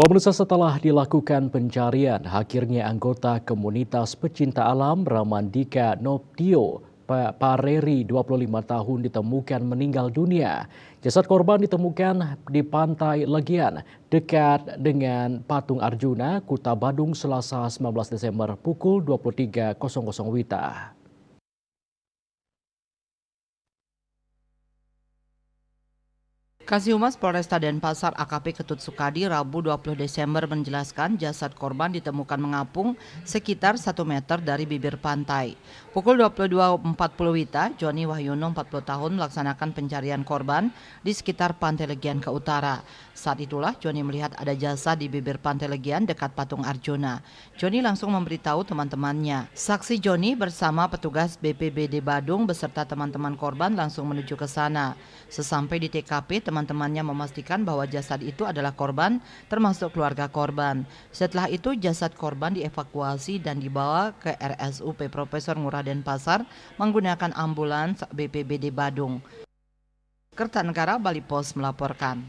Pemirsa, setelah dilakukan pencarian, akhirnya anggota komunitas pecinta alam Ramandika Noptio Pareri 25 tahun ditemukan meninggal dunia. Jasad korban ditemukan di pantai Legian dekat dengan patung Arjuna, Kuta Badung, Selasa 19 Desember pukul 23.00 WITA. Kasih Polresta Denpasar AKP Ketut Sukadi Rabu 20 Desember menjelaskan jasad korban ditemukan mengapung sekitar 1 meter dari bibir pantai. Pukul 22.40 WITA, Joni Wahyono 40 tahun melaksanakan pencarian korban di sekitar Pantai Legian ke utara. Saat itulah Joni melihat ada jasad di bibir Pantai Legian dekat patung Arjuna. Joni langsung memberitahu teman-temannya. Saksi Joni bersama petugas BPBD Badung beserta teman-teman korban langsung menuju ke sana. Sesampai di TKP, teman-temannya memastikan bahwa jasad itu adalah korban, termasuk keluarga korban. Setelah itu jasad korban dievakuasi dan dibawa ke RSUP Profesor Ngurah Denpasar menggunakan ambulans BPBD Badung. Kertanegara Bali Pos melaporkan.